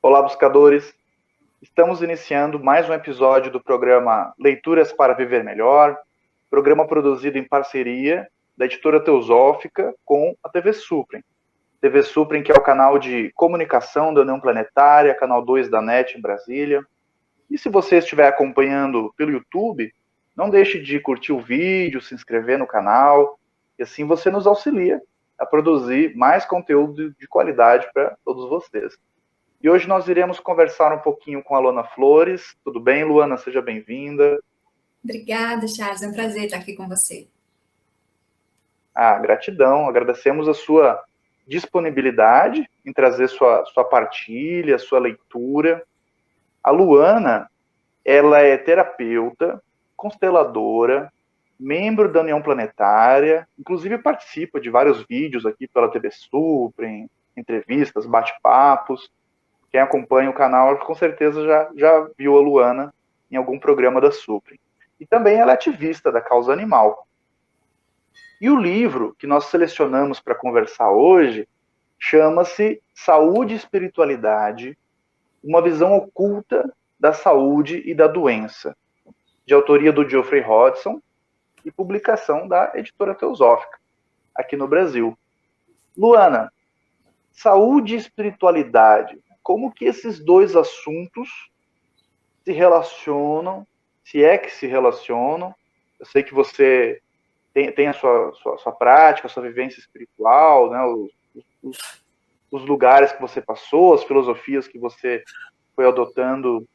Olá, buscadores! Estamos iniciando mais um episódio do programa Leituras para Viver Melhor, programa produzido em parceria da editora Teosófica com a TV Suprem. TV Suprem, que é o canal de comunicação da União Planetária, canal 2 da NET em Brasília. E se você estiver acompanhando pelo YouTube, não deixe de curtir o vídeo, se inscrever no canal, e assim você nos auxilia a produzir mais conteúdo de qualidade para todos vocês. E hoje nós iremos conversar um pouquinho com a Luana Flores. Tudo bem, Luana? Seja bem-vinda. Obrigada, Charles. É um prazer estar aqui com você. Gratidão. Agradecemos a sua disponibilidade em trazer sua partilha, sua leitura. A Luana, ela é terapeuta, consteladora, membro da União Planetária, inclusive participa de vários vídeos aqui pela TV Suprem, entrevistas, bate-papos. Quem acompanha o canal com certeza já viu a Luana em algum programa da Suprem. E também ela é ativista da causa animal. E o livro que nós selecionamos para conversar hoje chama-se Saúde e Espiritualidade, uma visão oculta da saúde e da doença, de autoria do Geoffrey Hodgson e publicação da editora Teosófica, aqui no Brasil. Luana, saúde e espiritualidade, como que esses dois assuntos se relacionam, se é que se relacionam? Eu sei que você tem a sua prática, a sua vivência espiritual, né, os lugares que você passou, as filosofias que você foi adotando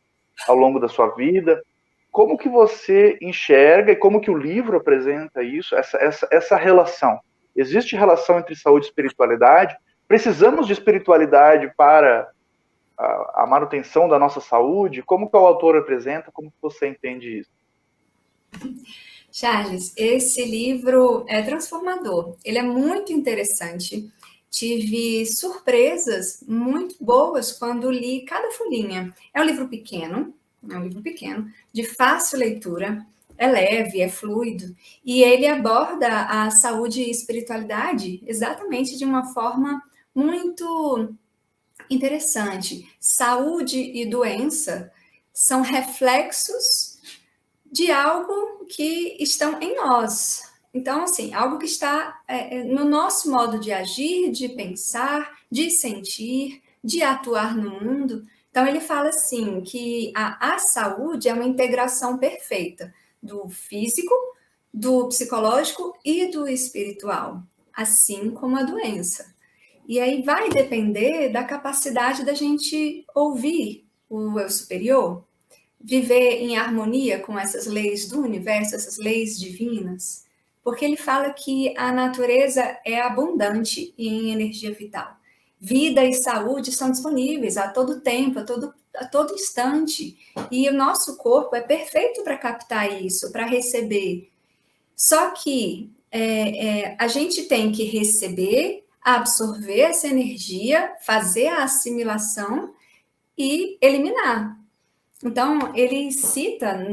ao longo da sua vida. Como que você enxerga e como que o livro apresenta isso, essa relação? Existe relação entre saúde e espiritualidade? Precisamos de espiritualidade para a manutenção da nossa saúde? Como que o autor apresenta? Como que você entende isso? Charles, esse livro é transformador. Ele é muito interessante. Tive surpresas muito boas quando li cada folhinha. É um livro pequeno, de fácil leitura, é leve, é fluido, e ele aborda a saúde e espiritualidade exatamente de uma forma muito interessante. Saúde e doença são reflexos de algo que estão em nós. Então, assim, algo que está no nosso modo de agir, de pensar, de sentir, de atuar no mundo. Então, ele fala assim, que a saúde é uma integração perfeita do físico, do psicológico e do espiritual, assim como a doença. E aí vai depender da capacidade da gente ouvir o eu superior, viver em harmonia com essas leis do universo, essas leis divinas, porque ele fala que a natureza é abundante em energia vital. Vida e saúde são disponíveis a todo tempo, a todo instante, e o nosso corpo é perfeito para captar isso, para receber. Só que a gente tem que receber, absorver essa energia, fazer a assimilação e eliminar. Então, ele cita,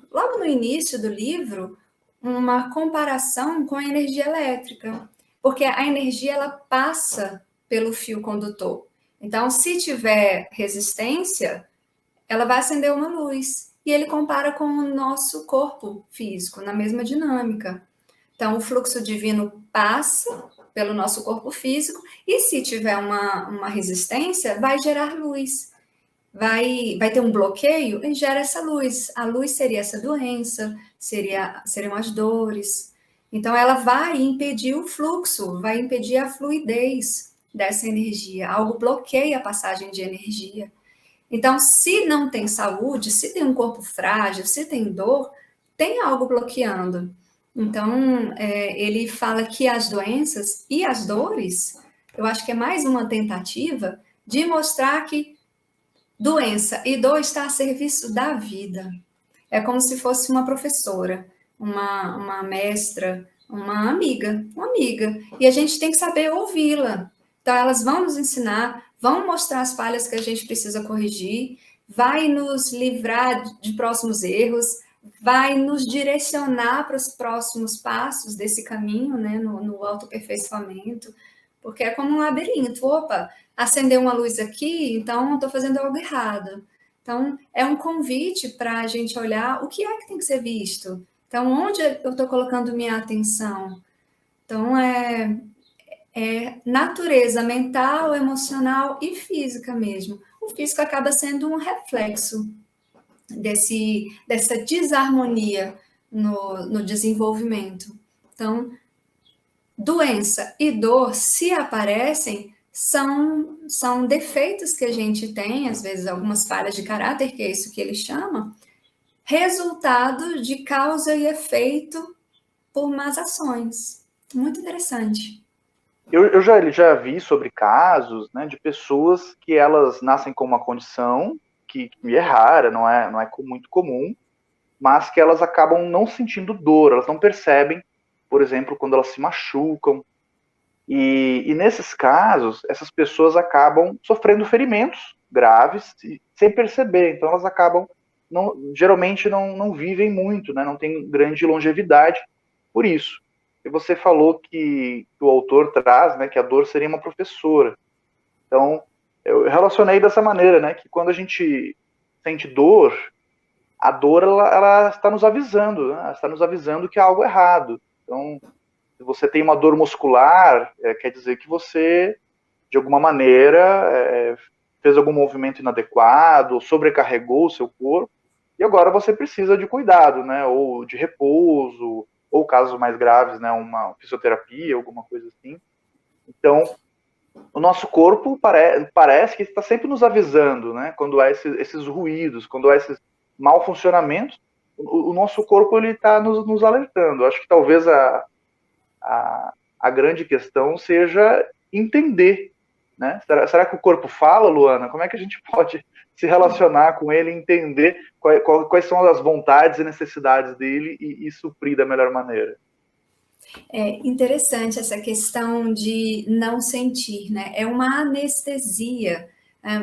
logo no início do livro, uma comparação com a energia elétrica, porque a energia ela passa pelo fio condutor. Então, se tiver resistência, ela vai acender uma luz. E ele compara com o nosso corpo físico, na mesma dinâmica. Então, o fluxo divino passa pelo nosso corpo físico, e se tiver uma resistência, vai gerar luz. Vai ter um bloqueio e gera essa luz. A luz seria essa doença, seriam as dores. Então, ela vai impedir o fluxo, vai impedir a fluidez dessa energia. Algo bloqueia a passagem de energia. Então, se não tem saúde, se tem um corpo frágil, se tem dor, tem algo bloqueando. Então, ele fala que as doenças e as dores, eu acho que é mais uma tentativa de mostrar que doença e dor está a serviço da vida. É como se fosse uma professora, uma mestra, uma amiga. E a gente tem que saber ouvi-la. Então, elas vão nos ensinar, vão mostrar as falhas que a gente precisa corrigir, vai nos livrar de próximos erros, vai nos direcionar para os próximos passos desse caminho, né, no autoaperfeiçoamento, porque é como um labirinto. Opa, acendeu uma luz aqui, então estou fazendo algo errado. Então, é um convite para a gente olhar o que é que tem que ser visto. Então, onde eu estou colocando minha atenção? Então, é natureza mental, emocional e física mesmo. O físico acaba sendo um reflexo dessa desarmonia no desenvolvimento. Então, doença e dor, se aparecem, são defeitos que a gente tem, às vezes algumas falhas de caráter, que é isso que ele chama, resultado de causa e efeito por más ações. Muito interessante. Eu já vi sobre casos, né, de pessoas que elas nascem com uma condição que é rara, não é muito comum, mas que elas acabam não sentindo dor, elas não percebem, por exemplo, quando elas se machucam. E nesses casos, essas pessoas acabam sofrendo ferimentos graves sem perceber. Então elas acabam, geralmente não vivem muito, né, não tem grande longevidade por isso. E você falou que o autor traz, né, que a dor seria uma professora. Então, eu relacionei dessa maneira, né, que quando a gente sente dor, a dor ela está nos avisando, né, ela está nos avisando que há algo errado. Então, se você tem uma dor muscular, quer dizer que você, de alguma maneira, fez algum movimento inadequado, sobrecarregou o seu corpo, e agora você precisa de cuidado, né, ou de repouso, ou casos mais graves, né, uma fisioterapia, alguma coisa assim. Então, o nosso corpo parece que está sempre nos avisando, né, quando há esses ruídos, quando há esses mal funcionamentos, o nosso corpo ele está nos alertando. Acho que talvez a grande questão seja entender, né? Será que o corpo fala, Luana? Como é que a gente pode se relacionar com ele, entender quais são as vontades e necessidades dele e suprir da melhor maneira? É interessante essa questão de não sentir, né? É uma anestesia.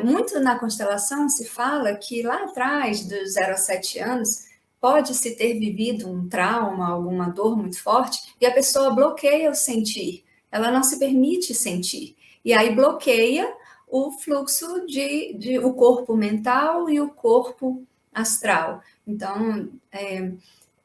Muito na constelação se fala que lá atrás, dos 0 a 7 anos, pode-se ter vivido um trauma, alguma dor muito forte, e a pessoa bloqueia o sentir. Ela não se permite sentir. E aí bloqueia o fluxo de o corpo mental e o corpo astral. Então,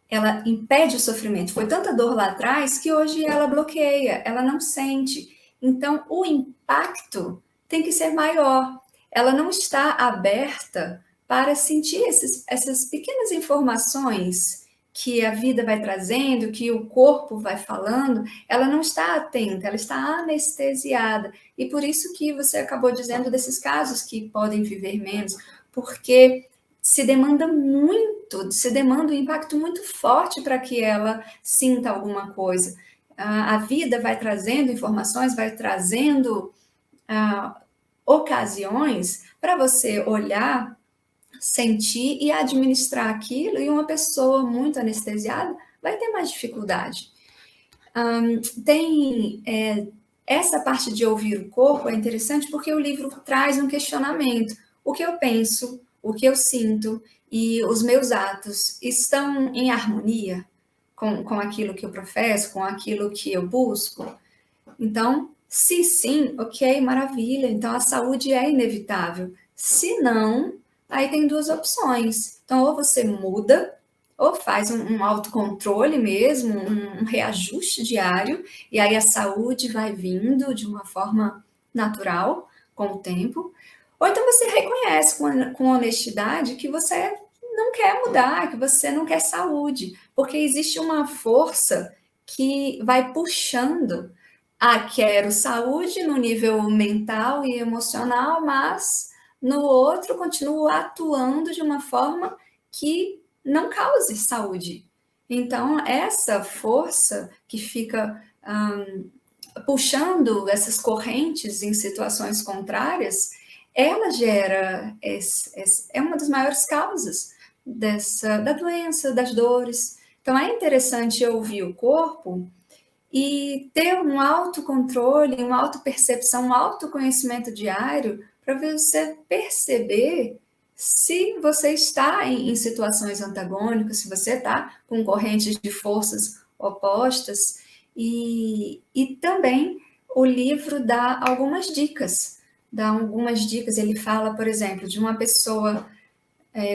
ela impede o sofrimento. Foi tanta dor lá atrás que hoje ela bloqueia, ela não sente. Então, o impacto tem que ser maior. Ela não está aberta para sentir essas pequenas informações que a vida vai trazendo, que o corpo vai falando, ela não está atenta, ela está anestesiada. E por isso que você acabou dizendo desses casos que podem viver menos, porque se demanda um impacto muito forte para que ela sinta alguma coisa. A vida vai trazendo informações, vai trazendo ocasiões para você olhar, sentir e administrar aquilo, e uma pessoa muito anestesiada vai ter mais dificuldade. Essa parte de ouvir o corpo é interessante porque o livro traz um questionamento. O que eu penso, o que eu sinto e os meus atos estão em harmonia com aquilo que eu professo, com aquilo que eu busco? Então, se sim, ok, maravilha. Então, a saúde é inevitável. Se não, aí tem duas opções. Então, ou você muda, ou faz um autocontrole mesmo, um reajuste diário, e aí a saúde vai vindo de uma forma natural, com o tempo. Ou então você reconhece com honestidade que você não quer mudar, que você não quer saúde, porque existe uma força que vai puxando. Quero saúde no nível mental e emocional, mas no outro continuo atuando de uma forma que não cause saúde. Então, essa força que fica puxando essas correntes em situações contrárias, ela gera, é uma das maiores causas da doença, das dores. Então, é interessante ouvir o corpo e ter um autocontrole, uma autopercepção, um autoconhecimento diário para você perceber se você está em situações antagônicas, se você está com correntes de forças opostas e também o livro dá algumas dicas. Ele fala, por exemplo, de uma pessoa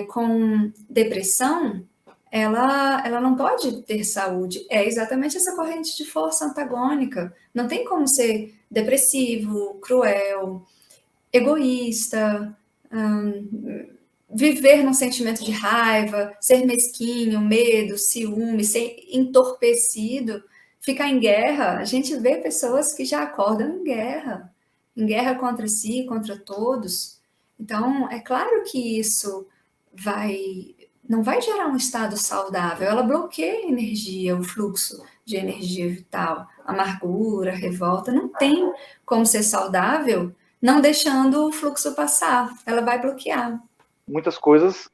com depressão, ela não pode ter saúde. É exatamente essa corrente de força antagônica. Não tem como ser depressivo, cruel, egoísta, viver num sentimento de raiva, ser mesquinho, medo, ciúme, ser entorpecido, ficar em guerra. A gente vê pessoas que já acordam em guerra contra si, contra todos. Então, é claro que isso não vai gerar um estado saudável, ela bloqueia a energia, o fluxo de energia vital, amargura, revolta, não tem como ser saudável não deixando o fluxo passar, ela vai bloquear. Muitas coisas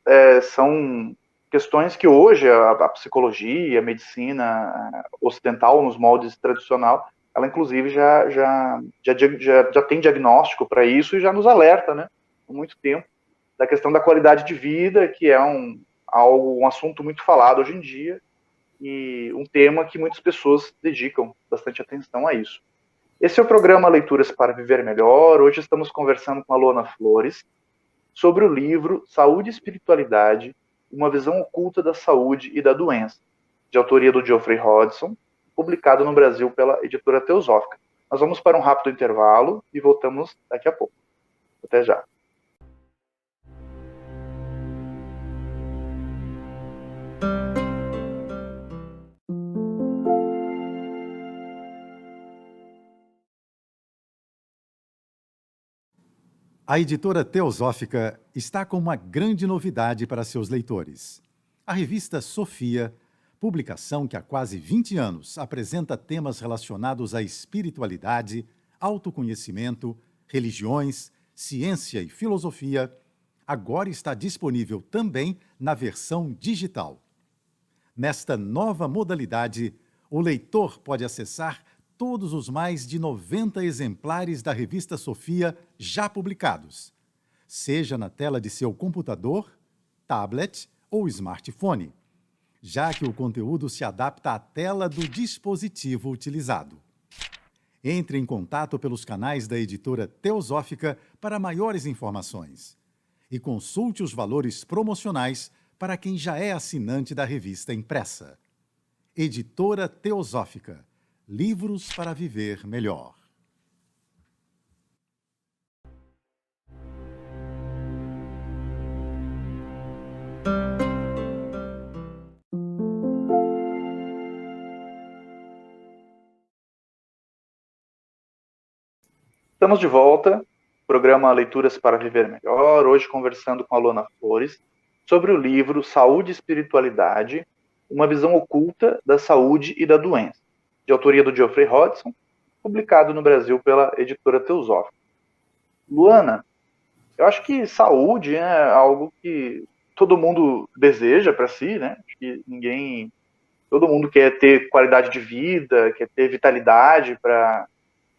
são questões que hoje a psicologia, a medicina ocidental, nos moldes tradicional, ela inclusive já tem diagnóstico para isso e já nos alerta, né, há muito tempo, da questão da qualidade de vida, que é um assunto muito falado hoje em dia, e um tema que muitas pessoas dedicam bastante atenção a isso. Esse é o programa Leituras para Viver Melhor. Hoje estamos conversando com a Luana Flores sobre o livro Saúde e Espiritualidade, uma visão oculta da saúde e da doença, de autoria do Geoffrey Hodgson, publicado no Brasil pela editora Teosófica. Nós vamos para um rápido intervalo e voltamos daqui a pouco. Até já. A editora Teosófica está com uma grande novidade para seus leitores. A revista Sofia, publicação que há quase 20 anos apresenta temas relacionados à espiritualidade, autoconhecimento, religiões, ciência e filosofia, agora está disponível também na versão digital. Nesta nova modalidade, o leitor pode acessar todos os mais de 90 exemplares da revista Sofia já publicados, seja na tela de seu computador, tablet ou smartphone, já que o conteúdo se adapta à tela do dispositivo utilizado. Entre em contato pelos canais da editora Teosófica para maiores informações e consulte os valores promocionais para quem já é assinante da revista impressa. Editora Teosófica. Livros para viver melhor. Estamos de volta, programa Leituras para Viver Melhor, hoje conversando com a Luana Flores sobre o livro Saúde e Espiritualidade, uma visão oculta da saúde e da doença, de autoria do Geoffrey Hodgson, publicado no Brasil pela editora Teosófica. Luana, eu acho que saúde é algo que todo mundo deseja para si, né? Acho que todo mundo quer ter qualidade de vida, quer ter vitalidade para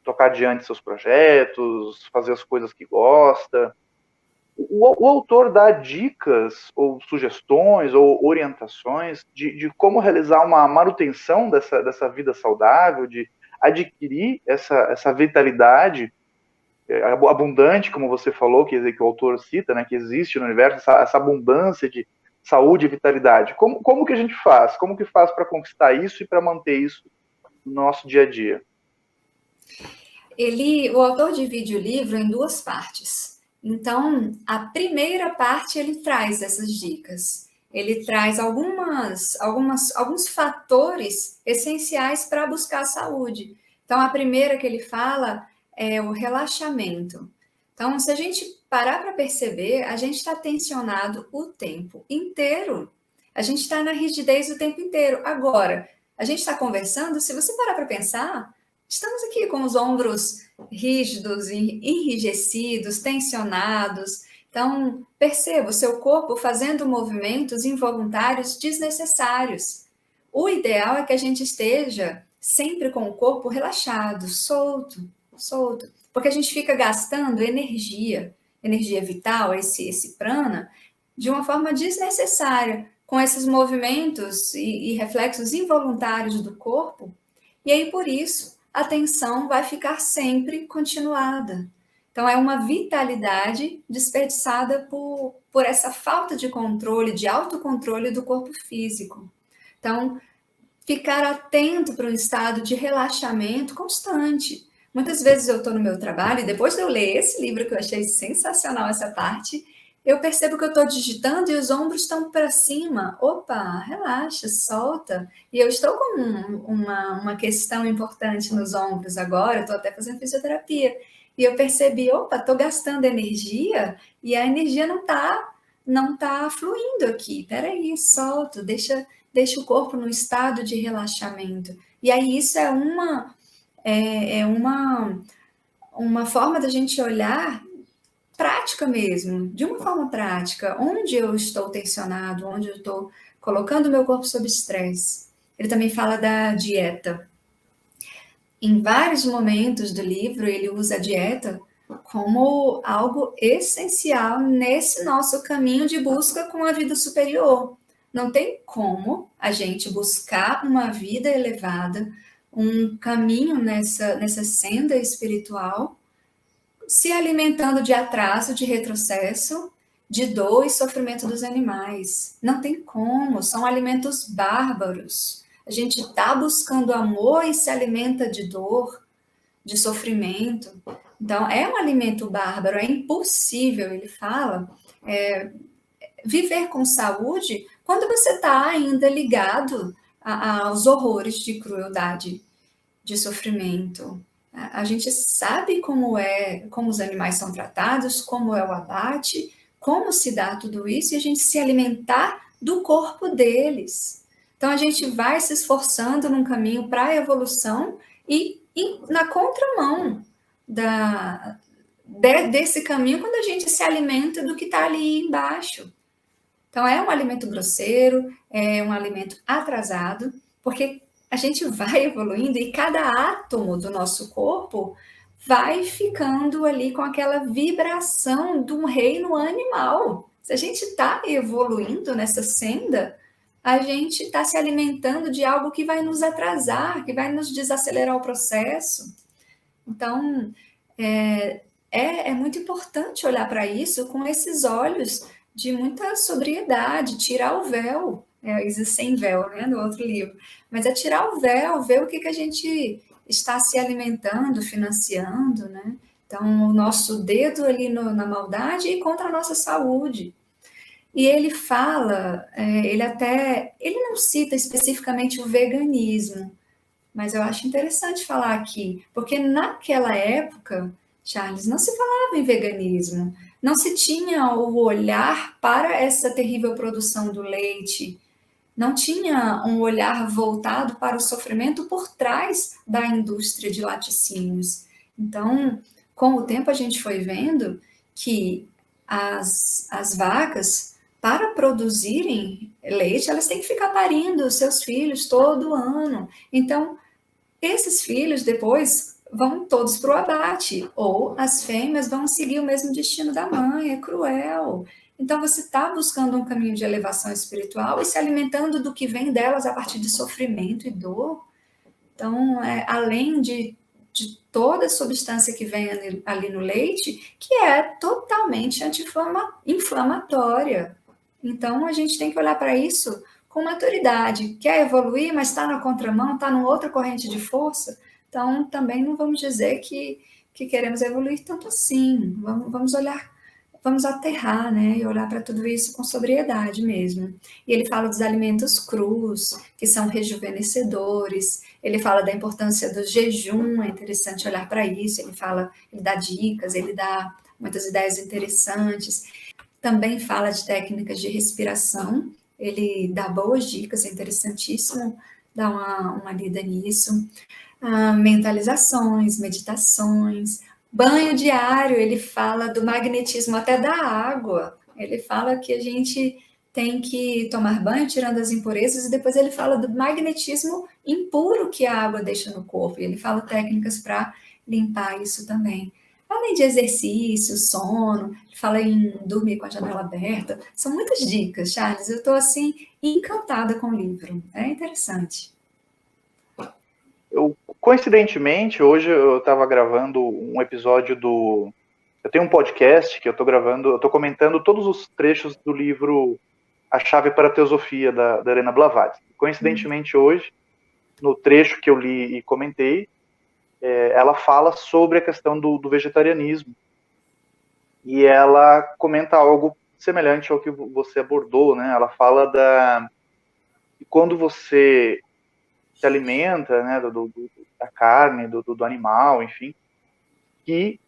tocar adiante seus projetos, fazer as coisas que gosta. O autor dá dicas ou sugestões ou orientações de como realizar uma manutenção dessa vida saudável, de adquirir essa vitalidade abundante, como você falou, que o autor cita, né, que existe no universo, essa abundância de saúde e vitalidade. Como que a gente faz? Como que faz para conquistar isso e para manter isso no nosso dia a dia? O autor divide o livro em duas partes. Então, a primeira parte ele traz essas dicas. Ele traz alguns fatores essenciais para buscar a saúde. Então, a primeira que ele fala é o relaxamento. Então, se a gente parar para perceber, a gente está tensionado o tempo inteiro. A gente está na rigidez o tempo inteiro. Agora, a gente está conversando, se você parar para pensar, estamos aqui com os ombros rígidos, enrijecidos, tensionados. Então, perceba o seu corpo fazendo movimentos involuntários desnecessários. O ideal é que a gente esteja sempre com o corpo relaxado, solto, porque a gente fica gastando energia vital, esse prana, de uma forma desnecessária, com esses movimentos e reflexos involuntários do corpo. E aí, por isso, a tensão vai ficar sempre continuada. Então, é uma vitalidade desperdiçada por essa falta de controle, de autocontrole do corpo físico. Então, ficar atento para um estado de relaxamento constante. Muitas vezes eu estou no meu trabalho e depois de eu ler esse livro, que eu achei sensacional essa parte, eu percebo que eu estou digitando e os ombros estão para cima. Opa, relaxa, solta. E eu estou com uma questão importante nos ombros agora, estou até fazendo fisioterapia. E eu percebi, opa, estou gastando energia e a energia não tá fluindo aqui. Peraí, solta, deixa o corpo num estado de relaxamento. E aí isso é uma forma da gente olhar prática mesmo, de uma forma prática, onde eu estou tensionado, onde eu estou colocando o meu corpo sob estresse. Ele também fala da dieta. Em vários momentos do livro, ele usa a dieta como algo essencial nesse nosso caminho de busca com a vida superior. Não tem como a gente buscar uma vida elevada, um caminho nessa senda espiritual, se alimentando de atraso, de retrocesso, de dor e sofrimento dos animais. Não tem como, são alimentos bárbaros. A gente está buscando amor e se alimenta de dor, de sofrimento. Então, é um alimento bárbaro, é impossível, ele fala, viver com saúde quando você está ainda ligado aos horrores de crueldade, de sofrimento. A gente sabe como os animais são tratados, como é o abate, como se dá tudo isso, e a gente se alimentar do corpo deles. Então, a gente vai se esforçando num caminho para a evolução e na contramão desse caminho, quando a gente se alimenta do que está ali embaixo. Então, é um alimento grosseiro, é um alimento atrasado, porque a gente vai evoluindo e cada átomo do nosso corpo vai ficando ali com aquela vibração de um reino animal. Se a gente está evoluindo nessa senda, a gente está se alimentando de algo que vai nos atrasar, que vai nos desacelerar o processo. Então, é muito importante olhar para isso com esses olhos de muita sobriedade, tirar o véu, existe sem véu, né, no outro livro, mas é tirar o véu, ver o que a gente está se alimentando, financiando, né? Então, o nosso dedo ali na maldade e contra a nossa saúde. E ele fala, ele não cita especificamente o veganismo, mas eu acho interessante falar aqui, porque naquela época, Charles, não se falava em veganismo, não se tinha o olhar para essa terrível produção do leite, não tinha um olhar voltado para o sofrimento por trás da indústria de laticínios. Então, com o tempo, a gente foi vendo que as vacas, para produzirem leite, elas têm que ficar parindo os seus filhos todo ano. Então, esses filhos depois vão todos para o abate, ou as fêmeas vão seguir o mesmo destino da mãe, é cruel. Então você está buscando um caminho de elevação espiritual e se alimentando do que vem delas a partir de sofrimento e dor. Então, além de toda a substância que vem ali no leite, que é totalmente anti-inflamatória. Então, a gente tem que olhar para isso com maturidade. Quer evoluir, mas está na contramão, está numa outra corrente de força. Então, também não vamos dizer que queremos evoluir tanto assim. Vamos olhar, vamos aterrar, né? E olhar para tudo isso com sobriedade mesmo. E ele fala dos alimentos crus, que são rejuvenescedores. Ele fala da importância do jejum, é interessante olhar para isso. Ele dá dicas, ele dá muitas ideias interessantes. Também fala de técnicas de respiração, ele dá boas dicas, é interessantíssimo dar uma lida nisso. Mentalizações, meditações, banho diário, ele fala do magnetismo até da água, ele fala que a gente tem que tomar banho tirando as impurezas e depois ele fala do magnetismo impuro que a água deixa no corpo, e ele fala técnicas para limpar isso também. Além de exercício, sono, fala em dormir com a janela aberta. São muitas dicas, Charles. Eu estou, assim, encantada com o livro. É interessante. Eu Coincidentemente, hoje eu estava gravando um episódio Eu tenho um podcast que eu estou gravando, eu estou comentando todos os trechos do livro A Chave para a Teosofia, da Helena Blavatsky. Coincidentemente, hoje, no trecho que eu li e comentei, ela fala sobre a questão do vegetarianismo. E ela comenta algo semelhante ao que você abordou, né? Ela fala de quando você se alimenta, né, da carne, do animal, enfim, que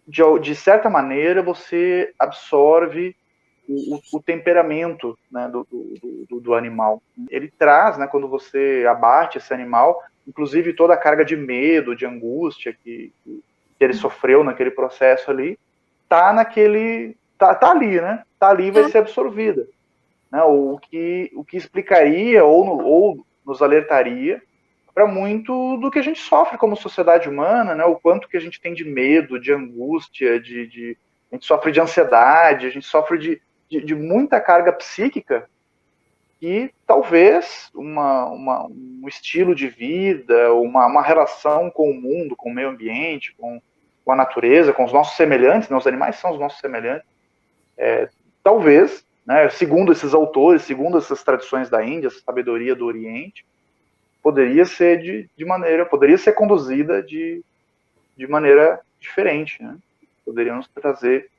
de certa maneira você absorve o temperamento, né, do animal. Ele traz, né, quando você abate esse animal, inclusive toda a carga de medo, de angústia que ele sofreu naquele processo ali, tá ali, né? Tá ali e vai ser absorvida. Né? O que explicaria ou nos alertaria para muito do que a gente sofre como sociedade humana, né? O quanto que a gente tem de medo, de angústia, a gente sofre de ansiedade, a gente sofre de muita carga psíquica e talvez um estilo de vida, uma relação com o mundo, com o meio ambiente, com a natureza, com os nossos semelhantes, né? Os animais são os nossos semelhantes, talvez, né, segundo esses autores, segundo essas tradições da Índia, essa sabedoria do Oriente, poderia ser poderia ser conduzida de maneira diferente, né? Poderia nos trazer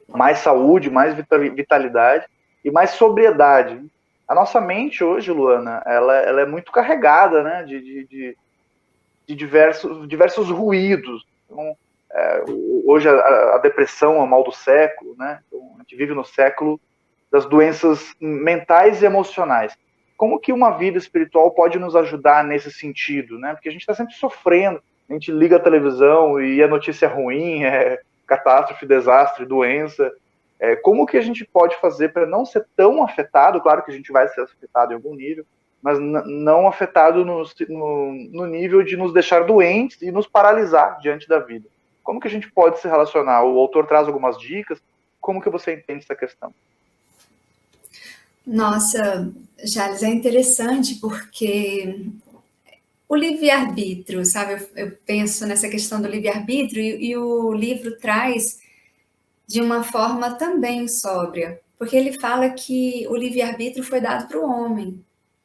mais saúde, mais vitalidade e mais sobriedade. A nossa mente hoje, Luana, ela é muito carregada, né, de diversos ruídos. Então, hoje a depressão é o mal do século, né? Então, a gente vive no século das doenças mentais e emocionais. Como que uma vida espiritual pode nos ajudar nesse sentido, né? Porque a gente está sempre sofrendo, a gente liga a televisão e a notícia é ruim, catástrofe, desastre, doença. Como que a gente pode fazer para não ser tão afetado? Claro que a gente vai ser afetado em algum nível, mas não afetado no nível de nos deixar doentes e nos paralisar diante da vida. Como que a gente pode se relacionar? O autor traz algumas dicas. Como que você entende essa questão? Nossa, Jales, é interessante porque o livre-arbítrio, sabe? Eu penso nessa questão do livre-arbítrio e o livro traz de uma forma também sóbria, porque ele fala que o livre-arbítrio foi dado para o homem.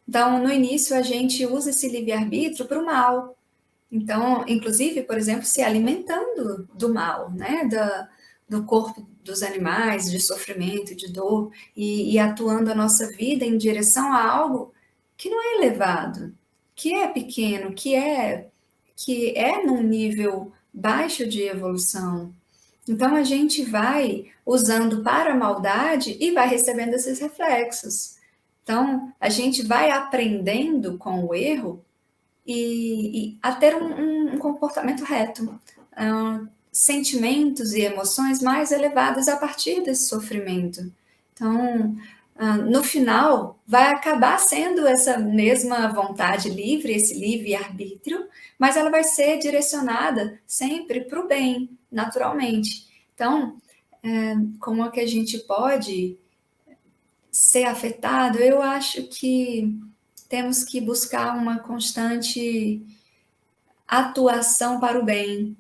Então, no início, a gente usa esse livre-arbítrio para o mal. Então, inclusive, por exemplo, se alimentando do mal, né? Do corpo dos animais, de sofrimento, de dor, e atuando a nossa vida em direção a algo que não é elevado, que é pequeno, que é num nível baixo de evolução. Então, a gente vai usando para a maldade e vai recebendo esses reflexos. Então, a gente vai aprendendo com o erro e a ter um comportamento reto, sentimentos e emoções mais elevados a partir desse sofrimento. Então, no final, vai acabar sendo essa mesma vontade livre, esse livre-arbítrio, mas ela vai ser direcionada sempre para o bem, naturalmente. Então, como é que a gente pode ser afetado? Eu acho que temos que buscar uma constante atuação para o bem.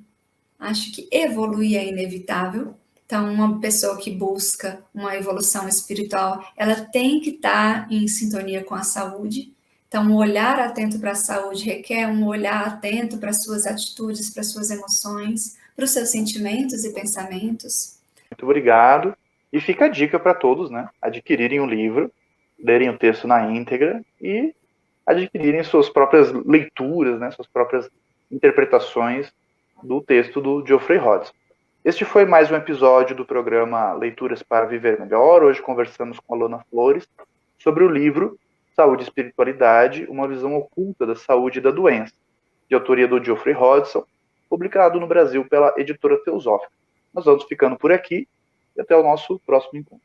Acho que evoluir é inevitável. Então, uma pessoa que busca uma evolução espiritual, ela tem que estar em sintonia com a saúde. Então, um olhar atento para a saúde requer um olhar atento para as suas atitudes, para as suas emoções, para os seus sentimentos e pensamentos. Muito obrigado. E fica a dica para todos, né? Adquirirem o livro, lerem o texto na íntegra e adquirirem suas próprias leituras, né? Suas próprias interpretações do texto do Geoffrey Hodgson. Este foi mais um episódio do programa Leituras para Viver Melhor. Hoje conversamos com a Luana Flores sobre o livro Saúde e Espiritualidade, uma visão oculta da saúde e da doença, de autoria do Geoffrey Hodgson, publicado no Brasil pela editora Teosófica. Nós vamos ficando por aqui e até o nosso próximo encontro.